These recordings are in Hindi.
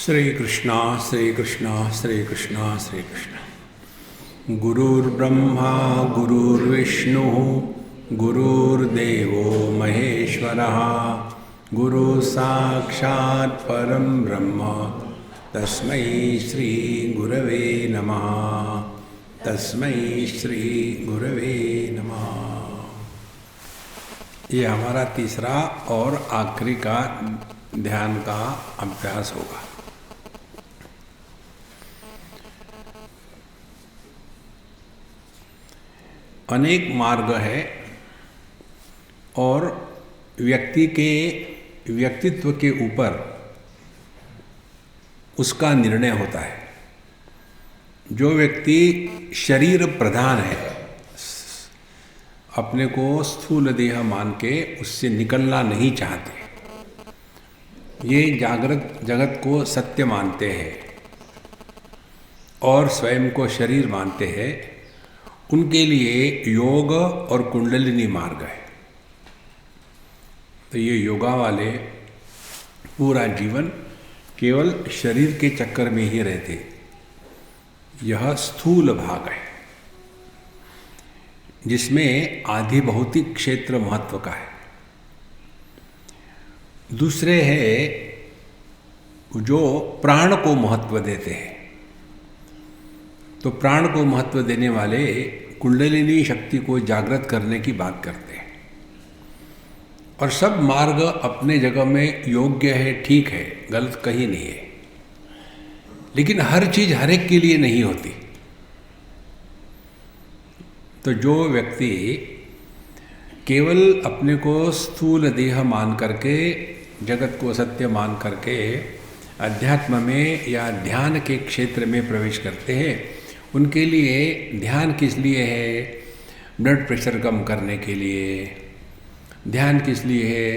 श्री कृष्णा श्री कृष्णा श्री कृष्णा श्री कृष्ण। गुरुर्ब्रह्मा गुरुर्विष्णु गुरुर्देवो महेश्वरः गुरु साक्षात् परं ब्रह्म तस्मै श्री गुरवे नमः। तस्मै श्री गुरवे नमः। ये हमारा तीसरा और आखिरी का ध्यान का अभ्यास होगा। अनेक मार्ग है और व्यक्ति के व्यक्तित्व के ऊपर उसका निर्णय होता है। जो व्यक्ति शरीर प्रधान है, अपने को स्थूल देह मान के उससे निकलना नहीं चाहते, ये जागृत जगत को सत्य मानते हैं और स्वयं को शरीर मानते हैं, उनके लिए योग और कुंडलिनी मार्ग है। तो ये योगा वाले पूरा जीवन केवल शरीर के चक्कर में ही रहते। यह स्थूल भाग है जिसमें आधि भौतिक क्षेत्र महत्व का है। दूसरे है जो प्राण को महत्व देते हैं। तो प्राण को महत्व देने वाले कुंडलिनी शक्ति को जागृत करने की बात करते हैं। और सब मार्ग अपने जगह में योग्य है, ठीक है, गलत कहीं नहीं है। लेकिन हर चीज हर एक के लिए नहीं होती। तो जो व्यक्ति केवल अपने को स्थूल देह मान करके, जगत को सत्य मान करके अध्यात्म में या ध्यान के क्षेत्र में प्रवेश करते हैं, उनके लिए ध्यान किस लिए है? ब्लड प्रेशर कम करने के लिए। ध्यान किस लिए है?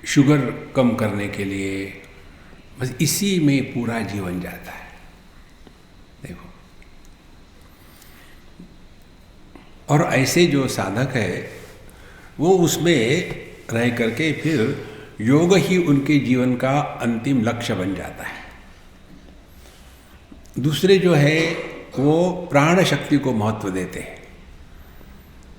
शुगर कम करने के लिए। बस इसी में पूरा जीवन जाता है। देखो, और ऐसे जो साधक है वो उसमें रह करके फिर योग ही उनके जीवन का अंतिम लक्ष्य बन जाता है। दूसरे जो है वो प्राण शक्ति को महत्व देते हैं।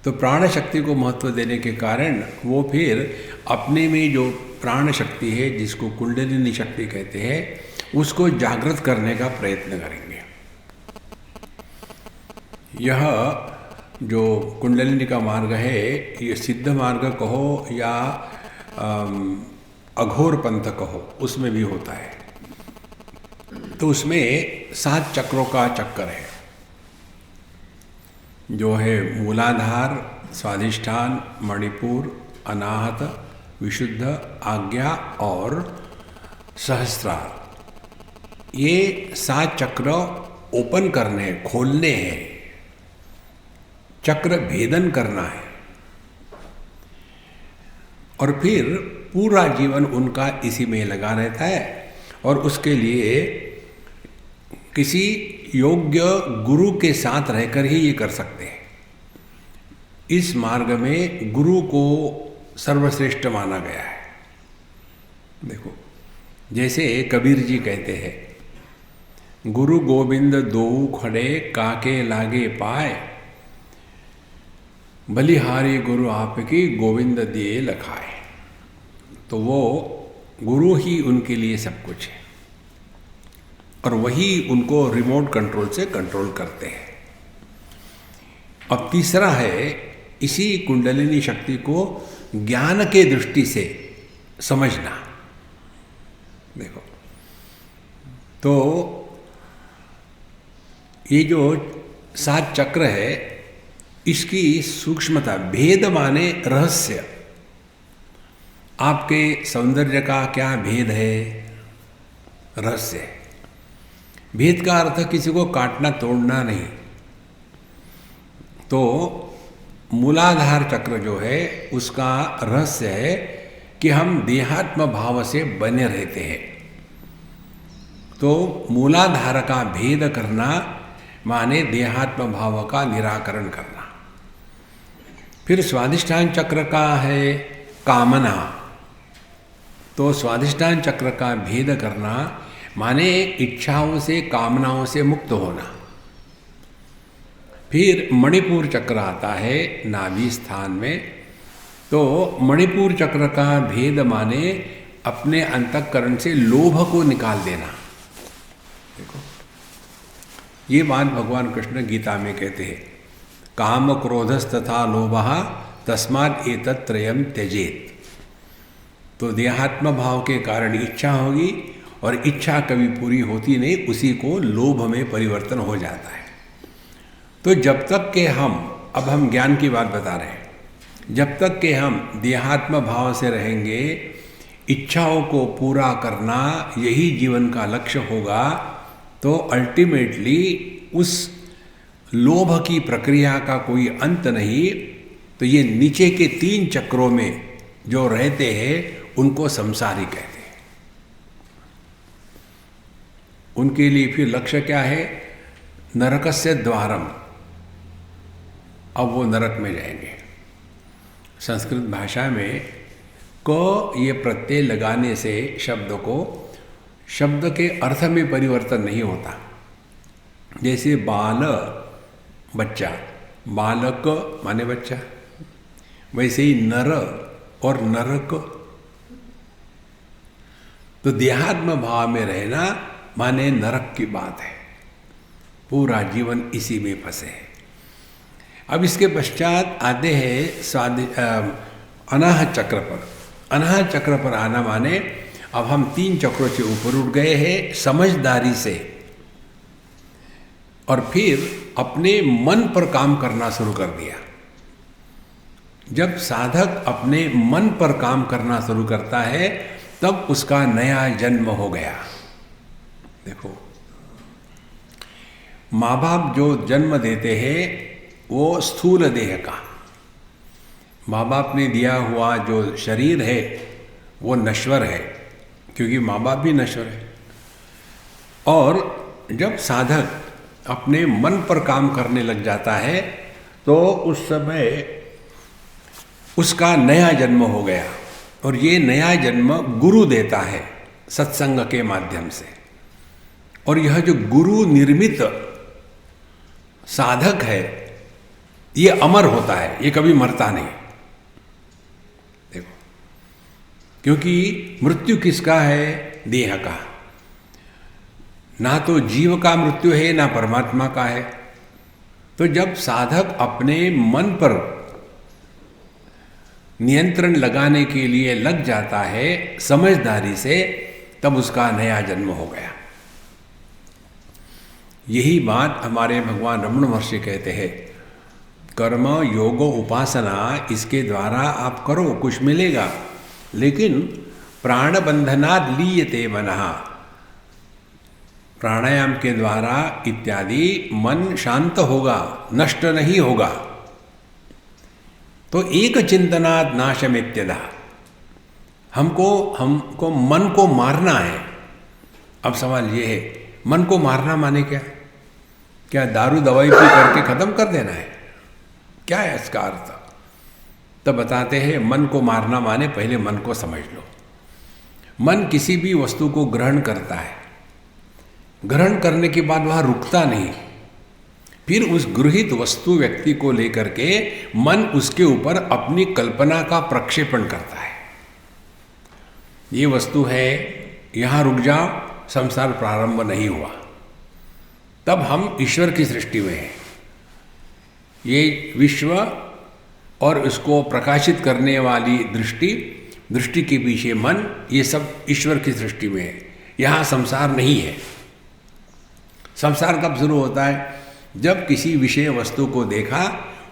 तो प्राण शक्ति को महत्व देने के कारण वो फिर अपने में जो प्राण शक्ति है, जिसको कुंडलिनी शक्ति कहते हैं, उसको जागृत करने का प्रयत्न करेंगे। यह जो कुंडलिनी का मार्ग है, ये सिद्ध मार्ग कहो या अघोर पंथ कहो, उसमें भी होता है। तो उसमें 7 चक्रों का चक्कर है, जो है मूलाधार, स्वाधिष्ठान, मणिपुर, अनाहत, विशुद्ध, आज्ञा और सहस्त्रार। ये 7 चक्र ओपन करने, खोलने हैं, चक्र भेदन करना है। और फिर पूरा जीवन उनका इसी में लगा रहता है। और उसके लिए किसी योग्य गुरु के साथ रहकर ही ये कर सकते हैं। इस मार्ग में गुरु को सर्वश्रेष्ठ माना गया है। देखो, जैसे कबीर जी कहते हैं, गुरु गोविंद दोऊ खड़े काके लागे पाए, बलिहारी गुरु आपकी गोविंद दिए लखाए। तो वो गुरु ही उनके लिए सब कुछ है और वही उनको रिमोट कंट्रोल से कंट्रोल करते हैं। अब तीसरा है इसी कुंडलिनी शक्ति को ज्ञान के दृष्टि से समझना। देखो, तो ये जो 7 चक्र है, इसकी सूक्ष्मता, भेद माने रहस्य। आपके सौंदर्य का क्या भेद है? रहस्य है। भेद का अर्थ किसी को काटना तोड़ना नहीं। तो मूलाधार चक्र जो है, उसका रहस्य है कि हम देहात्म भाव से बने रहते हैं। तो मूलाधार का भेद करना माने देहात्म भाव का निराकरण करना। फिर स्वाधिष्ठान चक्र का है कामना। तो स्वाधिष्ठान चक्र का भेद करना माने इच्छाओं से, कामनाओं से मुक्त होना। फिर मणिपुर चक्र आता है नाभि स्थान में। तो मणिपुर चक्र का भेद माने अपने अंतःकरण से लोभ को निकाल देना। देखो ये बात भगवान कृष्ण गीता में कहते हैं, काम क्रोधस्तथा लोभः तस्मात् एतत् त्रयम् त्यजेत्। तो देहात्म भाव के कारण इच्छा होगी और इच्छा कभी पूरी होती नहीं, उसी को लोभ में परिवर्तन हो जाता है। तो जब तक के अब हम ज्ञान की बात बता रहे हैं, जब तक के हम देहात्म भाव से रहेंगे, इच्छाओं को पूरा करना यही जीवन का लक्ष्य होगा, तो अल्टीमेटली उस लोभ की प्रक्रिया का कोई अंत नहीं। तो ये नीचे के 3 चक्रों में जो रहते हैं उनको संसारी कहते हैं। उनके लिए फिर लक्ष्य क्या है? नरकस्य द्वारम। अब वो नरक में जाएंगे। संस्कृत भाषा में को ये प्रत्यय लगाने से शब्द के अर्थ में परिवर्तन नहीं होता। जैसे बाल बच्चा, बालक माने बच्चा, वैसे ही नर और नरक। तो देहात्म भाव में रहना माने नरक की बात है। पूरा जीवन इसी में फंसे है। अब इसके पश्चात आते हैं अनाहत चक्र पर। अनाहत चक्र पर आना माने अब हम 3 चक्रों से ऊपर उठ गए हैं समझदारी से, और फिर अपने मन पर काम करना शुरू कर दिया। जब साधक अपने मन पर काम करना शुरू करता है तब उसका नया जन्म हो गया। देखो माँ बाप जो जन्म देते हैं वो स्थूल देह का, माँ बाप ने दिया हुआ जो शरीर है वो नश्वर है, क्योंकि माँ बाप भी नश्वर है। और जब साधक अपने मन पर काम करने लग जाता है तो उस समय उसका नया जन्म हो गया। और ये नया जन्म गुरु देता है सत्संग के माध्यम से। और यह जो गुरु निर्मित साधक है ये अमर होता है, ये कभी मरता नहीं। देखो क्योंकि मृत्यु किसका है? देह का। ना तो जीव का मृत्यु है ना परमात्मा का है। तो जब साधक अपने मन पर नियंत्रण लगाने के लिए लग जाता है समझदारी से, तब उसका नया जन्म हो गया। यही बात हमारे भगवान रमण महर्षि कहते हैं, कर्म योग उपासना इसके द्वारा आप करो कुछ मिलेगा, लेकिन प्राण बंधनात् लीयते मनः, प्राणायाम के द्वारा इत्यादि मन शांत होगा, नष्ट नहीं होगा। तो एक चिंतनात् नाशमित्यदा, हमको मन को मारना है। अब सवाल ये है, मन को मारना माने क्या दारू दवाई पी करके खत्म कर देना है? क्या है इसका अर्थ? तो बताते हैं मन को मारना माने पहले मन को समझ लो। मन किसी भी वस्तु को ग्रहण करता है, ग्रहण करने के बाद वह रुकता नहीं, फिर उस गृहीत वस्तु व्यक्ति को लेकर के मन उसके ऊपर अपनी कल्पना का प्रक्षेपण करता है। ये वस्तु है, यहाँ रुक जाओ, संसार प्रारंभ नहीं हुआ। तब हम ईश्वर की सृष्टि में हैं। ये विश्व और उसको प्रकाशित करने वाली दृष्टि के पीछे मन, ये सब ईश्वर की सृष्टि में है। यहाँ संसार नहीं है। संसार कब शुरू होता है? जब किसी विषय वस्तु को देखा,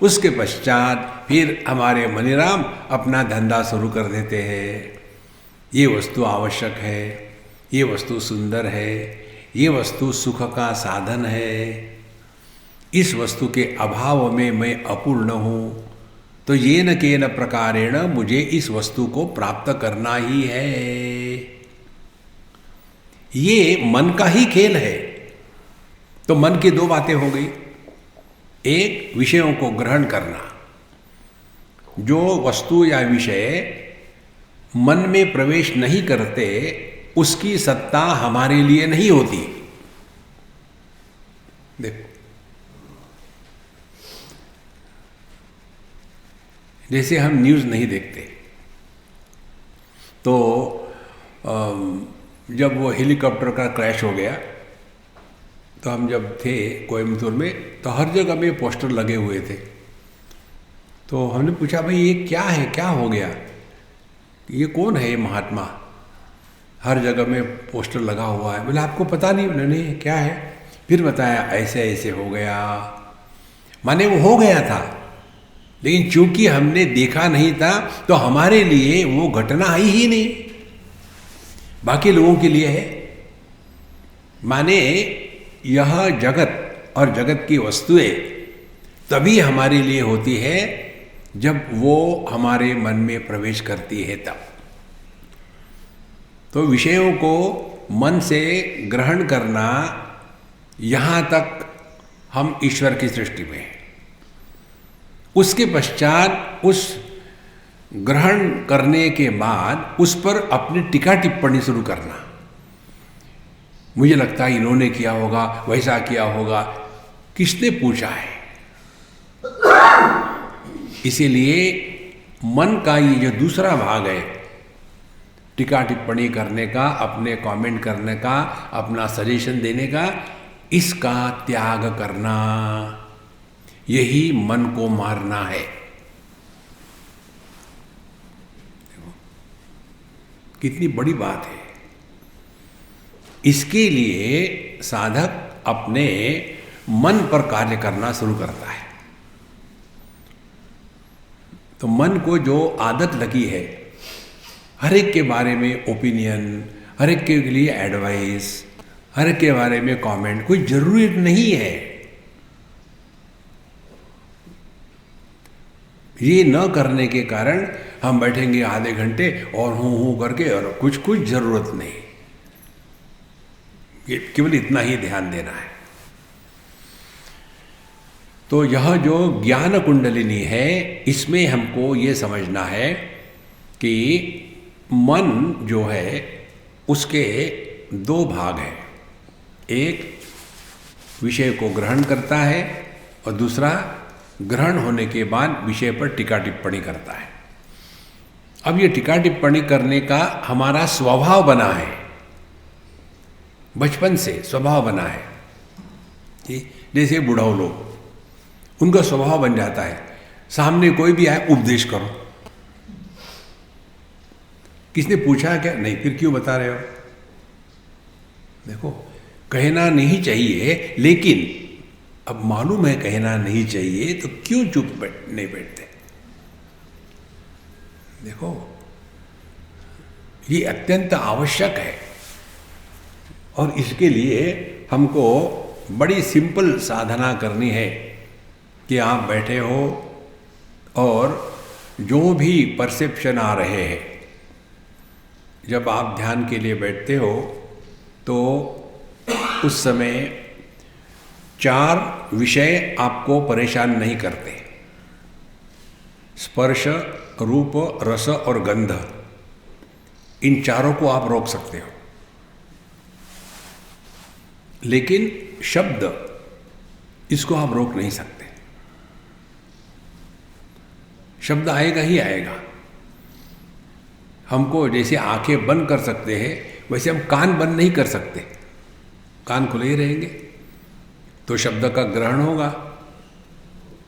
उसके पश्चात फिर हमारे मनीराम अपना धंधा शुरू कर देते हैं। ये वस्तु आवश्यक है, ये वस्तु सुंदर है, ये वस्तु सुख का साधन है, इस वस्तु के अभाव में मैं अपूर्ण हूँ, तो ये न केन प्रकारेण मुझे इस वस्तु को प्राप्त करना ही है। ये मन का ही खेल है। तो मन की 2 बातें हो गई। एक, विषयों को ग्रहण करना। जो वस्तु या विषय मन में प्रवेश नहीं करते, उसकी सत्ता हमारे लिए नहीं होती। देखो, जैसे हम न्यूज़ नहीं देखते, तो जब वो हेलीकॉप्टर का क्रैश हो गया, तो हम जब थे कोयम्बतूर में, तो हर जगह में पोस्टर लगे हुए थे। तो हमने पूछा, भाई ये क्या है, क्या हो गया, ये कौन है ये महात्मा, हर जगह में पोस्टर लगा हुआ है। बोले आपको पता नहीं? बोले नहीं, क्या है? फिर बताया ऐसे ऐसे हो गया। माने वो हो गया था, लेकिन चूंकि हमने देखा नहीं था तो हमारे लिए वो घटना आई ही नहीं, बाकी लोगों के लिए है। माने यह जगत और जगत की वस्तुएं तभी हमारे लिए होती है जब वो हमारे मन में प्रवेश करती है तब। तो विषयों को मन से ग्रहण करना, यहाँ तक हम ईश्वर की सृष्टि में हैं। उसके पश्चात उस ग्रहण करने के बाद उस पर अपनी टीका टिप्पणी शुरू करना। मुझे लगता है इन्होंने किया होगा, वैसा किया होगा, किसने पूछा है? इसीलिए मन का ये जो दूसरा भाग है, टीका टिप्पणी करने का, अपने कमेंट करने का, अपना सजेशन देने का, इसका त्याग करना, यही मन को मारना है। कितनी बड़ी बात है। इसके लिए साधक अपने मन पर कार्य करना शुरू करता है। तो मन को जो आदत लगी है, हर एक के बारे में ओपिनियन, हर एक के लिए एडवाइस, हर एक के बारे में कमेंट, कोई जरूरी नहीं है। ये न करने के कारण हम बैठेंगे आधे घंटे और हूँ करके, और कुछ जरूरत नहीं। ये केवल इतना ही ध्यान देना है। तो यह जो ज्ञान कुंडलिनी है, इसमें हमको ये समझना है कि मन जो है उसके दो भाग हैं। एक विषय को ग्रहण करता है और दूसरा ग्रहण होने के बाद विषय पर टीका टिप्पणी करता है। अब ये टीका टिप्पणी करने का हमारा स्वभाव बना है, बचपन से स्वभाव बना है। जैसे बुढ़ाऊ लोग, उनका स्वभाव बन जाता है, सामने कोई भी आए उपदेश करो। किसने पूछा क्या? नहीं, फिर क्यों बता रहे हो? देखो, कहना नहीं चाहिए, लेकिन अब मालूम है कहना नहीं चाहिए, तो क्यों चुप नहीं बैठते? देखो, ये अत्यंत आवश्यक है। और इसके लिए हमको बड़ी सिंपल साधना करनी है कि आप बैठे हो और जो भी परसेप्शन आ रहे हैं, जब आप ध्यान के लिए बैठते हो तो उस समय 4 विषय आपको परेशान नहीं करते। स्पर्श, रूप, रस और गंध, इन चारों को आप रोक सकते हो। लेकिन शब्द, इसको आप रोक नहीं सकते। शब्द आएगा ही आएगा। हमको जैसे आंखें बंद कर सकते हैं, वैसे हम कान बंद नहीं कर सकते। कान खुले ही रहेंगे तो शब्द का ग्रहण होगा।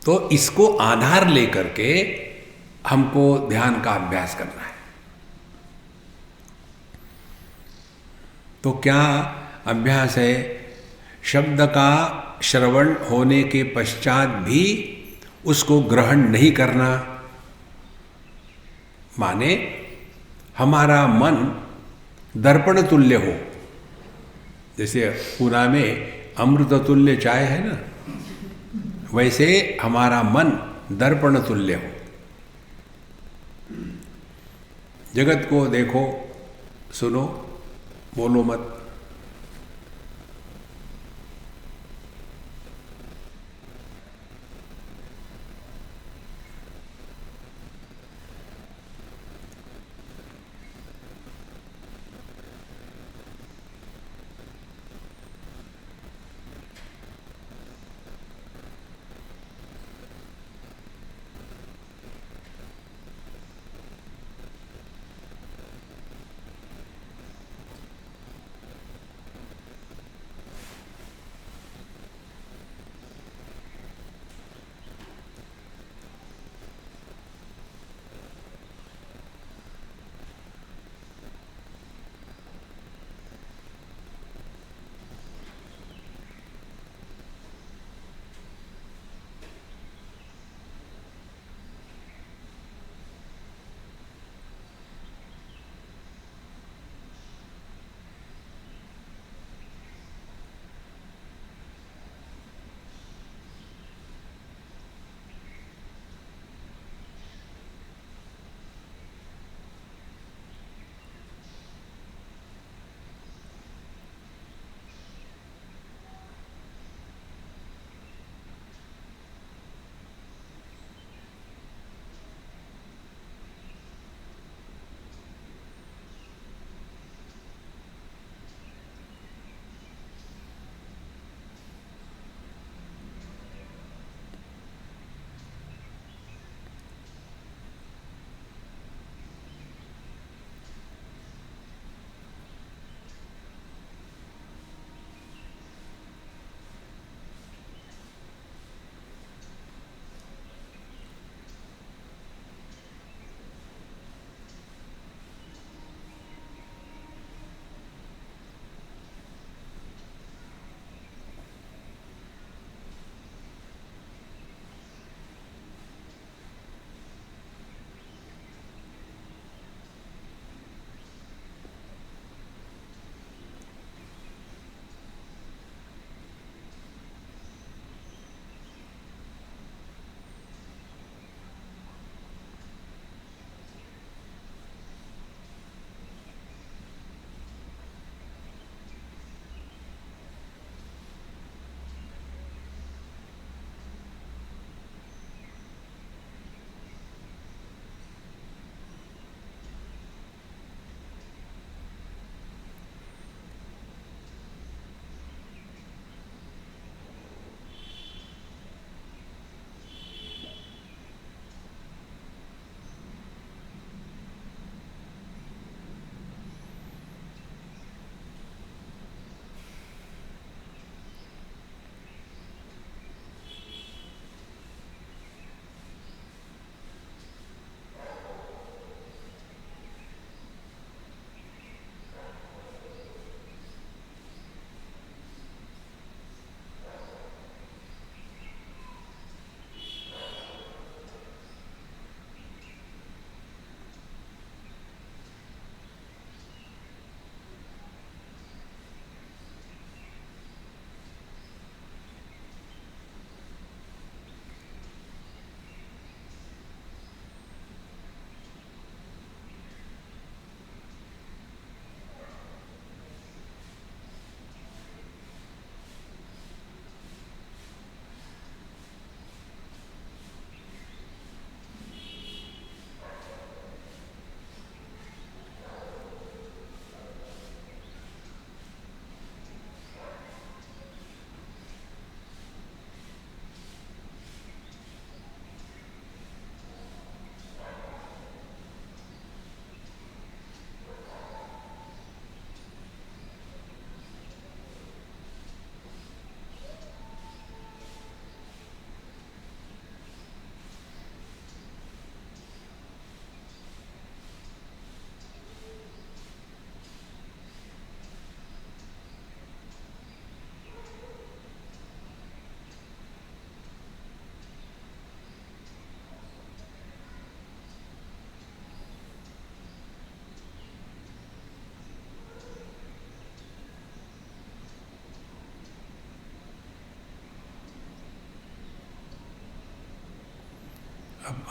तो इसको आधार लेकर के हमको ध्यान का अभ्यास करना है। तो क्या अभ्यास है? शब्द का श्रवण होने के पश्चात भी उसको ग्रहण नहीं करना। माने हमारा मन दर्पण तुल्य हो। जैसे पूना में अमृत तुल्य चाय है ना, वैसे हमारा मन दर्पण तुल्य हो। जगत को देखो, सुनो, बोलो मत।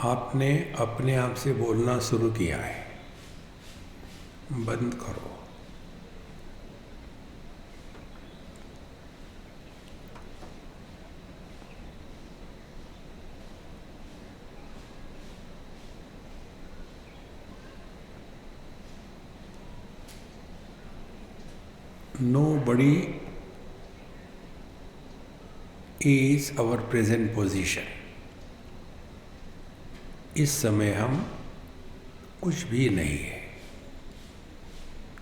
आपने अपने आप से बोलना शुरू किया है, बंद करो। Nobody is our present position। इस समय हम कुछ भी नहीं है,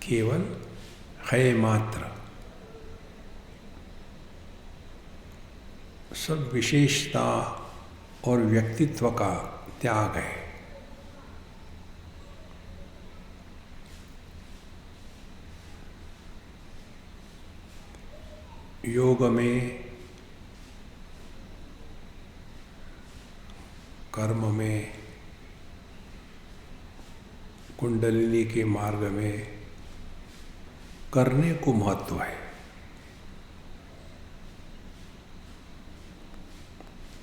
केवल है मात्र। सब विशेषता और व्यक्तित्व का त्याग है। योग में, कर्म में, कुंडलिनी के मार्ग में करने को महत्व है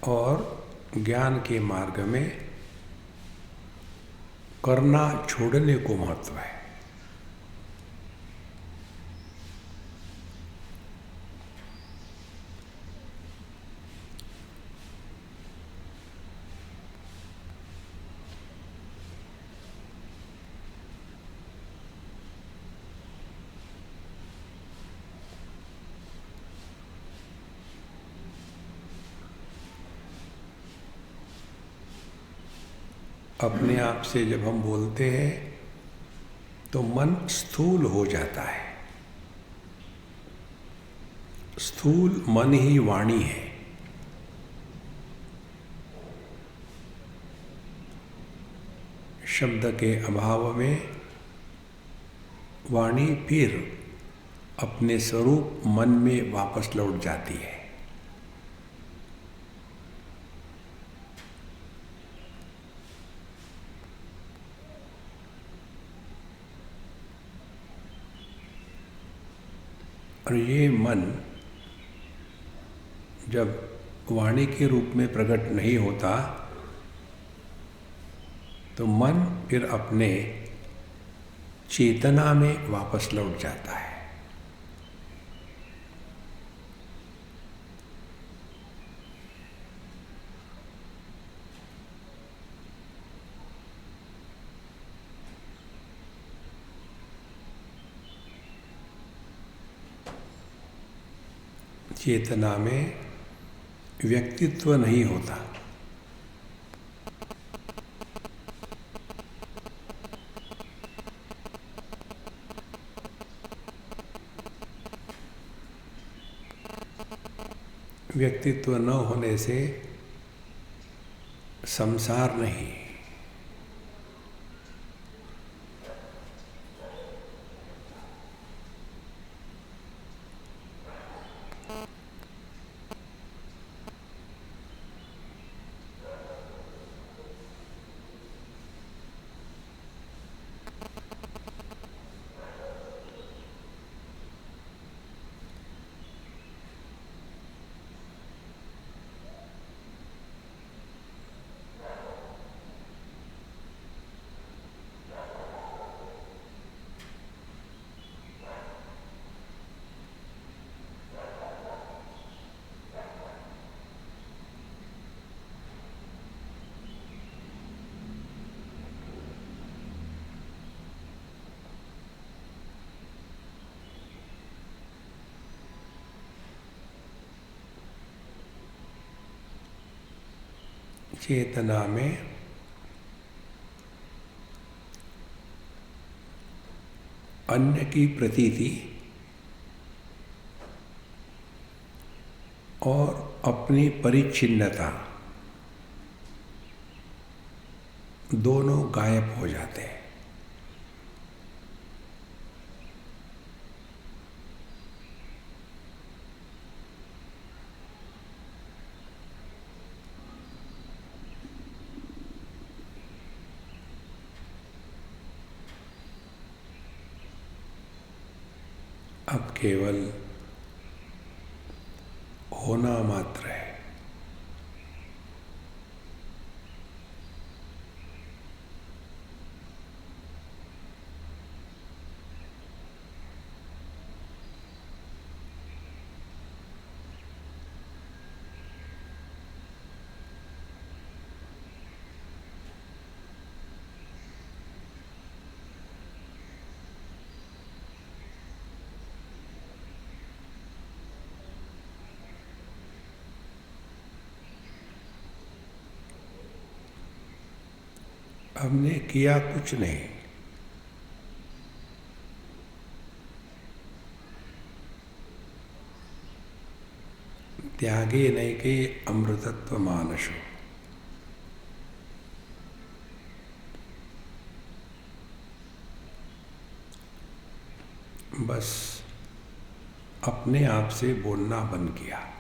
और ज्ञान के मार्ग में करना छोड़ने को महत्व है। अपने आप से जब हम बोलते हैं तो मन स्थूल हो जाता है। स्थूल मन ही वाणी है। शब्द के अभाव में वाणी फिर अपने स्वरूप मन में वापस लौट जाती है। और ये मन जब वाणी के रूप में प्रकट नहीं होता तो मन फिर अपने चेतना में वापस लौट जाता है। चेतना में व्यक्तित्व नहीं होता। व्यक्तित्व न होने से संसार नहीं। चेतना में अन्य की प्रतीति और अपनी परिच्छिन्नता दोनों गायब हो जाते हैं। अब केवल होना मात्र है। हमने किया कुछ नहीं। त्यागे नैके अमृतत्व मानसो। बस अपने आप से बोलना बंद किया।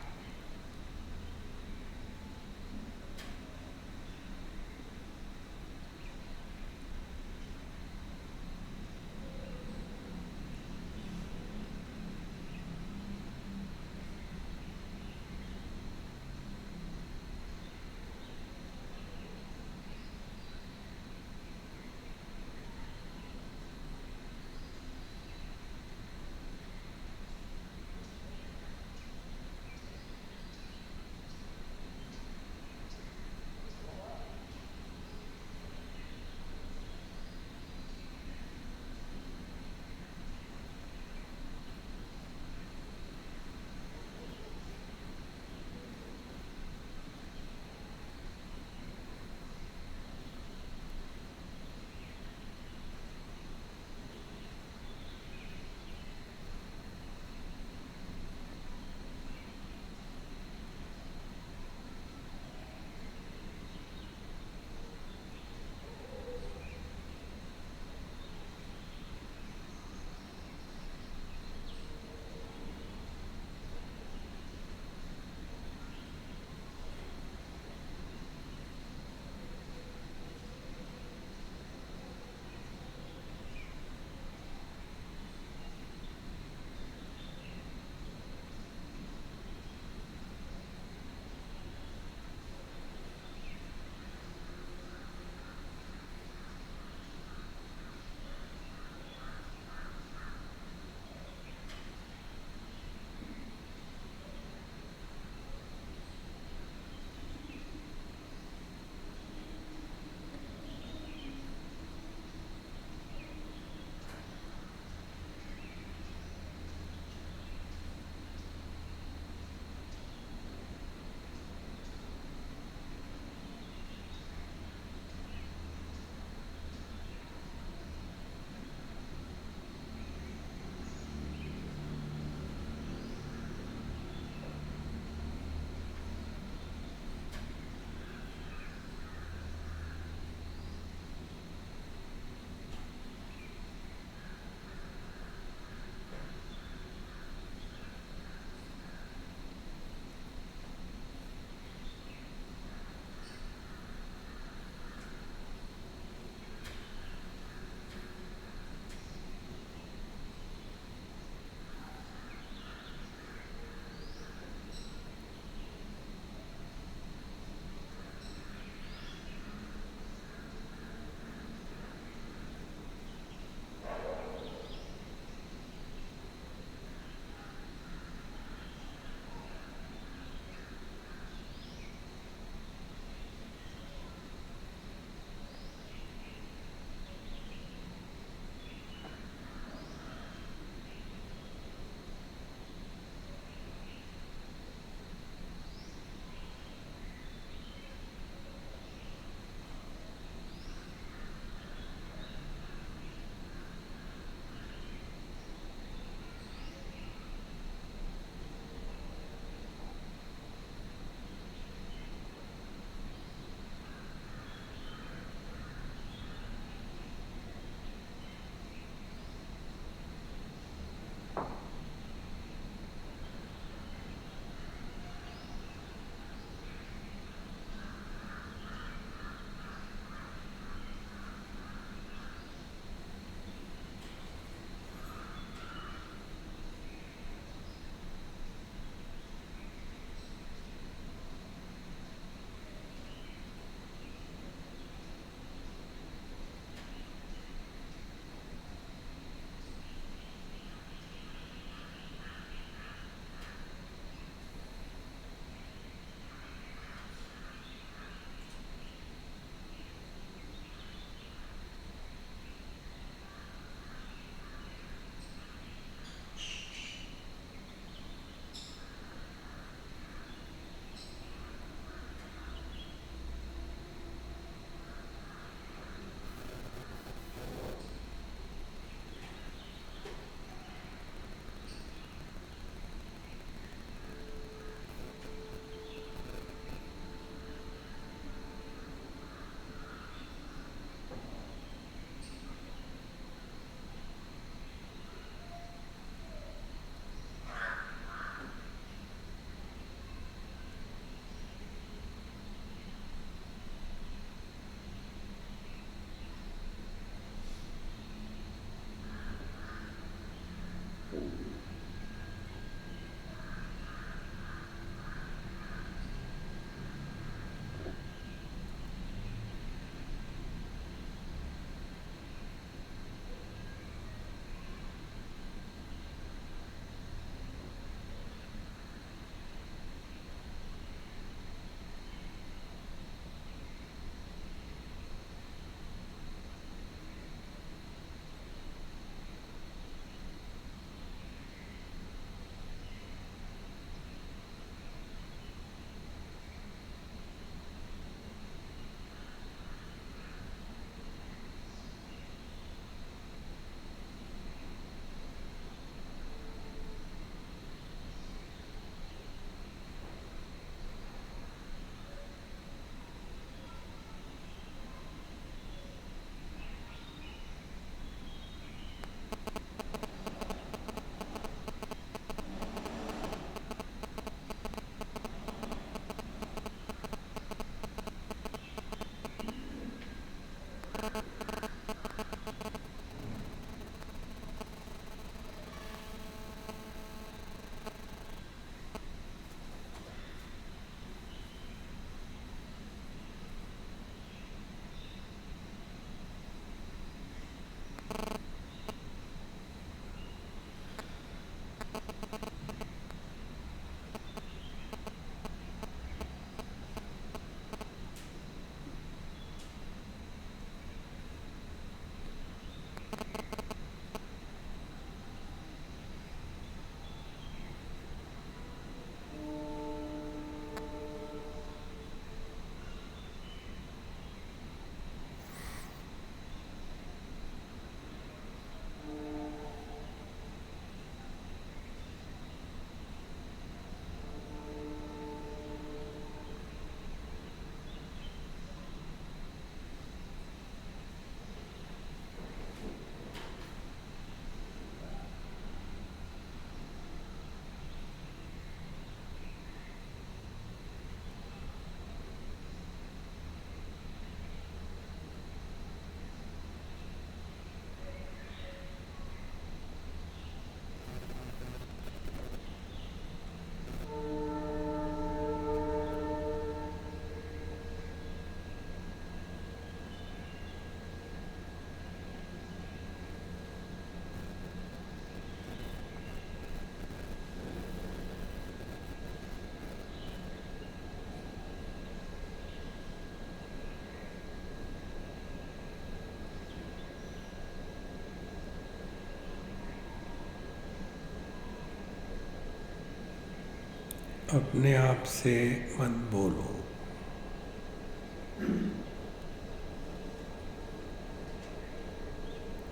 अपने आप से मत बोलो।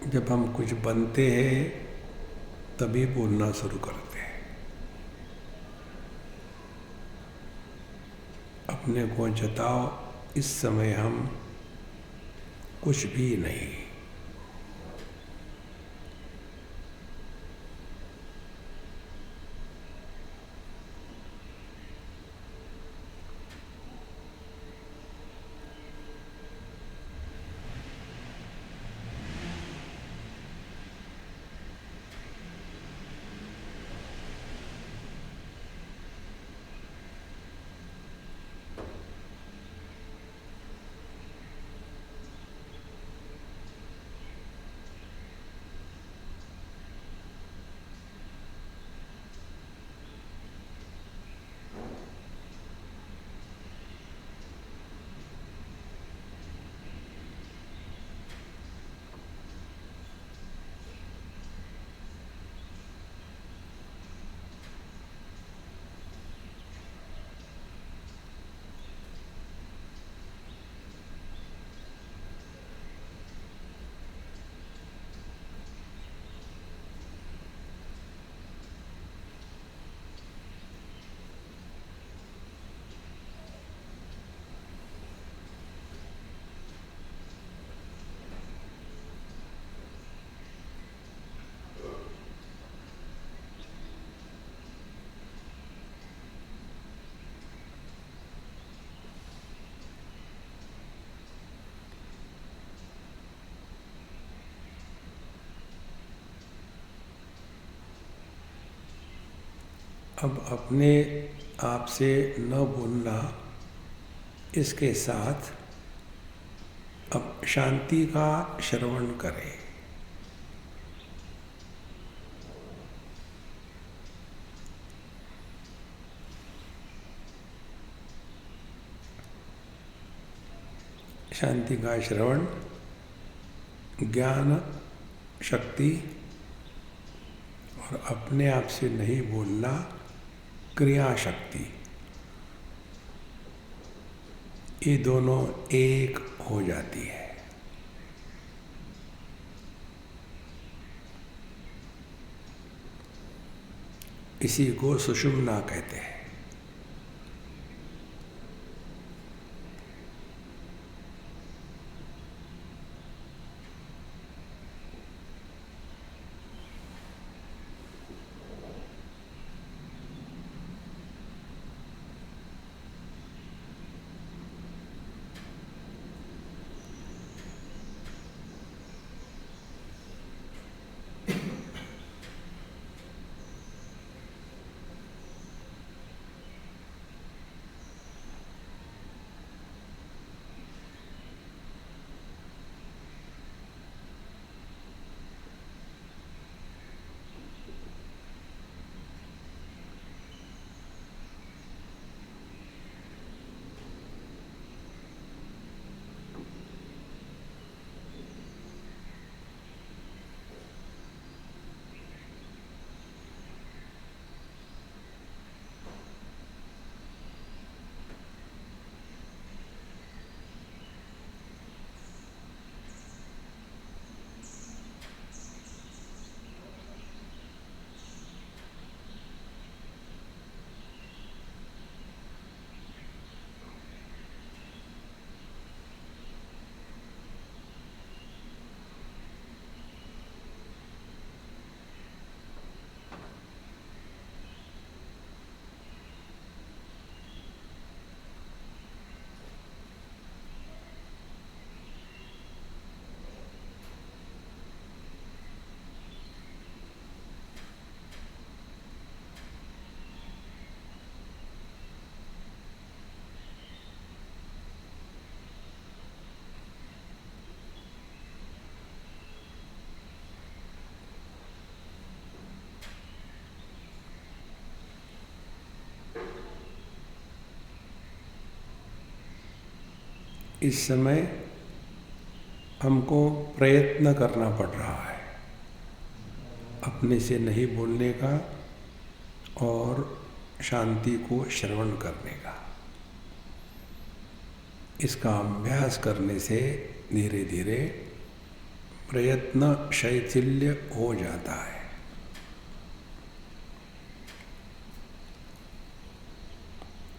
जब हम कुछ बनते हैं तभी बोलना शुरू करते हैं। अपने को जताओ, इस समय हम कुछ भी नहीं। अब अपने आप से न बोलना, इसके साथ अब शांति का श्रवण करें। शांति का श्रवण, ज्ञान शक्ति और अपने आप से नहीं बोलना, क्रिया शक्ति, ये दोनों एक हो जाती है। इसी को सुषुम्ना कहते हैं। इस समय हमको प्रयत्न करना पड़ रहा है अपने से नहीं बोलने का और शांति को श्रवण करने का। इसका अभ्यास करने से धीरे धीरे प्रयत्न शैथिल्य हो जाता है।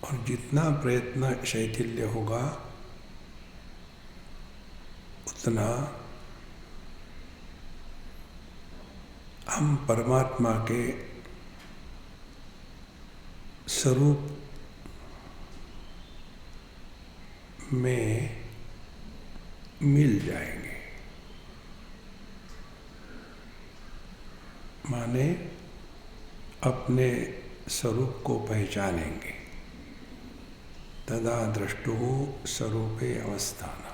और जितना प्रयत्न शैथिल्य होगा उतना हम परमात्मा के स्वरूप में मिल जाएंगे। माने अपने स्वरूप को पहचानेंगे। तदा दृष्टुः स्वरूपे अवस्थानम्।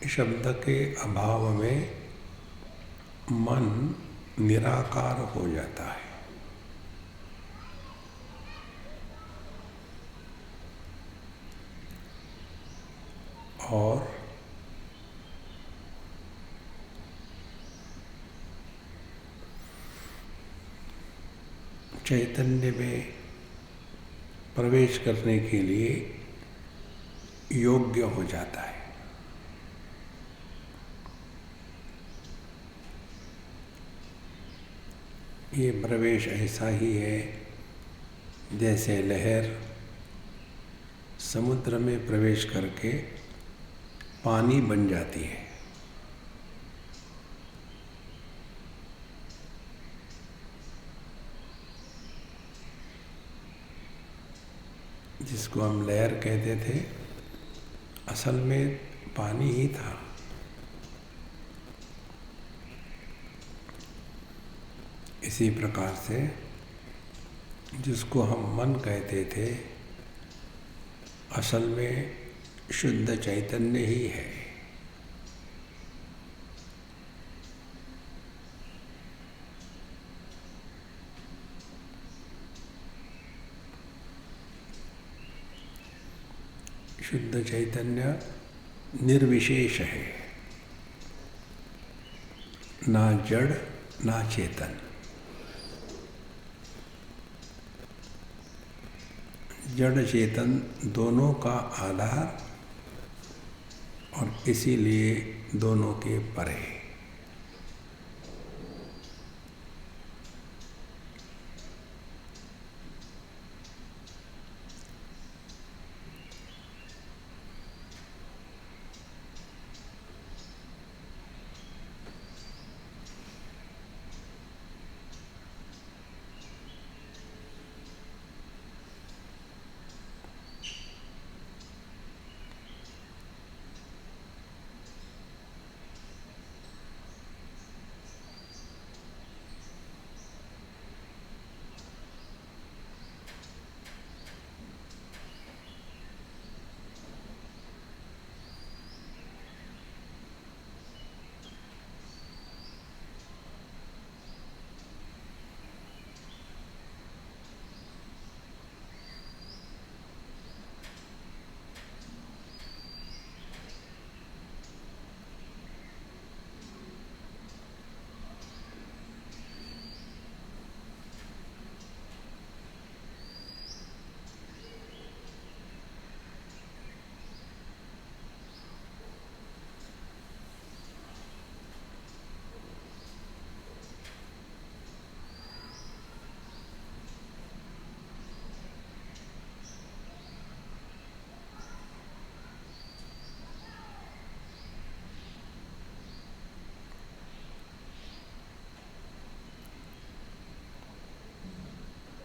शब्द के अभाव में मन निराकार हो जाता है। और चैतन्य में प्रवेश करने के लिए योग्य हो जाता है। ये प्रवेश ऐसा ही है जैसे लहर समुद्र में प्रवेश करके पानी बन जाती है। जिसको हम लहर कहते थे, असल में पानी ही था। इसी प्रकार से जिसको हम मन कहते थे, असल में शुद्ध चैतन्य ही है। शुद्ध चैतन्य निर्विशेष है, ना जड़ ना चेतन। जड़ चेतन दोनों का आधार और इसीलिए दोनों के परे।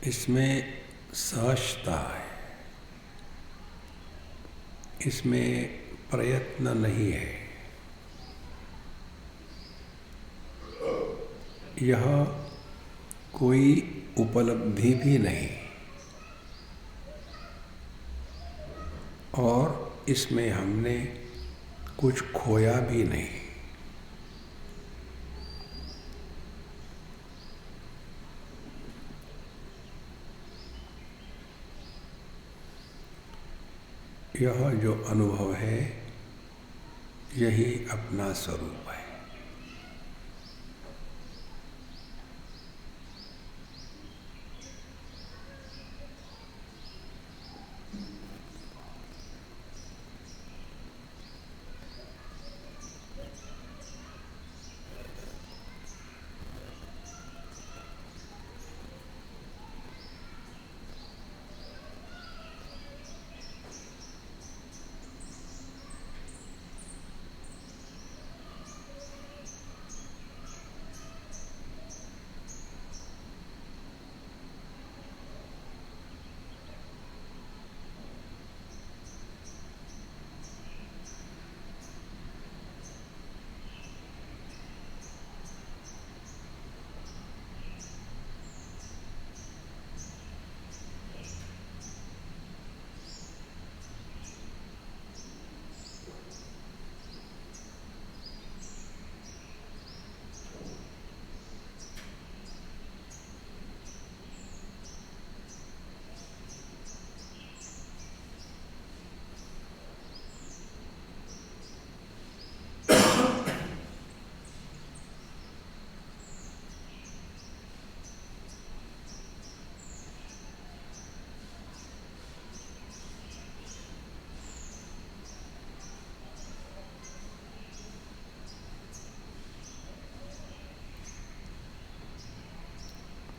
इसमें सहजता है, इसमें प्रयत्न नहीं है। यह कोई उपलब्धि भी नहीं और इसमें हमने कुछ खोया भी नहीं। यह जो अनुभव है, यही अपना स्वरूप है।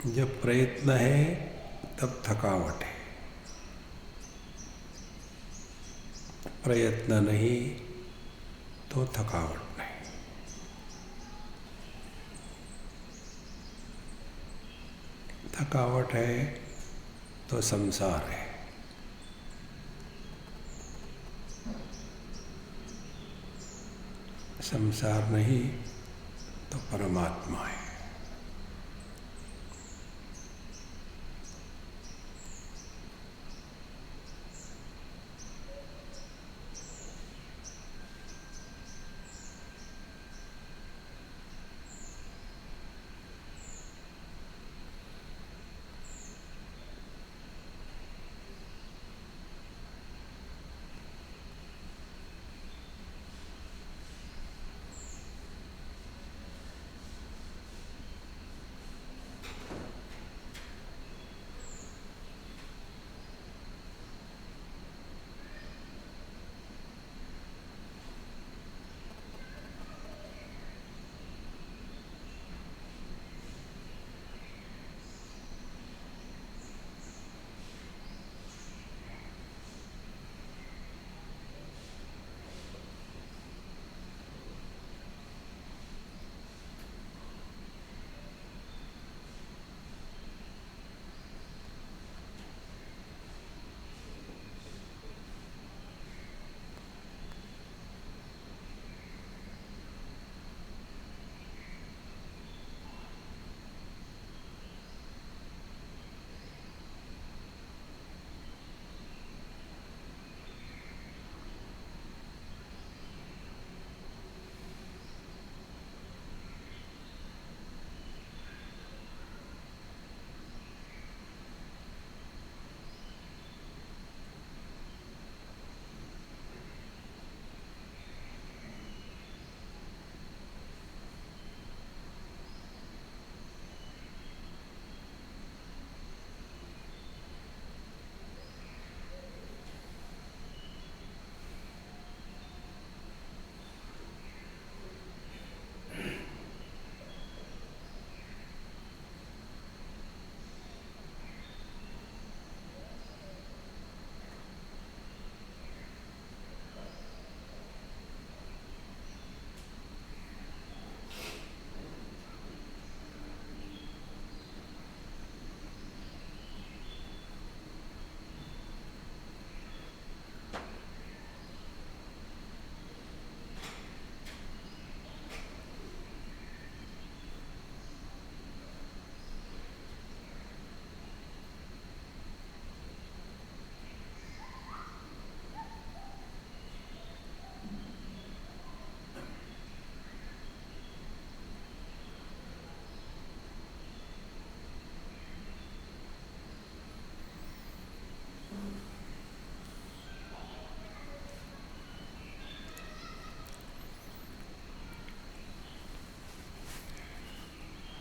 जब प्रयत्न है तब थकावट है, प्रयत्न नहीं तो थकावट नहीं। थकावट है तो संसार है, संसार नहीं तो परमात्मा है।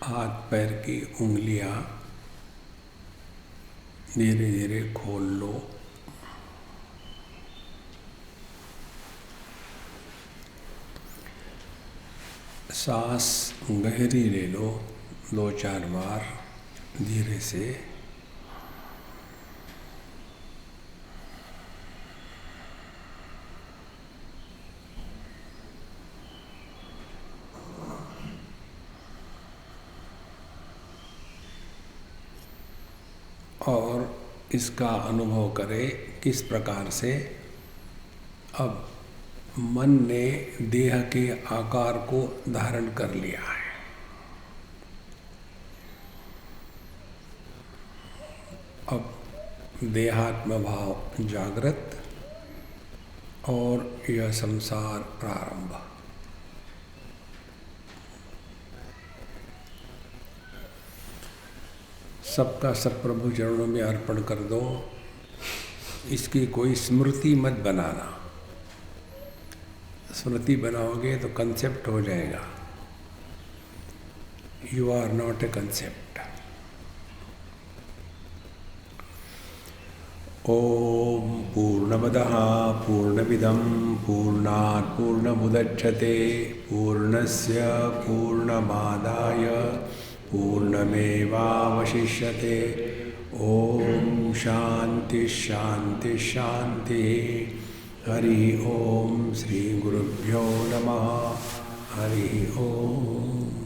हाथ पैर की उंगलियां धीरे धीरे खोल लो। सांस गहरी ले लो 2-4 बार धीरे से। और इसका अनुभव करें किस प्रकार से अब मन ने देह के आकार को धारण कर लिया है। अब देहात्म भाव जागृत और यह संसार प्रारंभ। सबका सब प्रभु चरणों में अर्पण कर दो। इसकी कोई स्मृति मत बनाना। स्मृति बनाओगे तो कंसेप्ट हो जाएगा। You are not a concept. ओम पूर्णमदः पूर्णमिदं पूर्णात् पूर्णमुदच्यते पूर्णस्य पूर्णमादाय पूर्णमेवावशिष्यते। ओम शांति शांति शांति। हरि ओम। श्री गुरुभ्यो नमः। हरि ओम।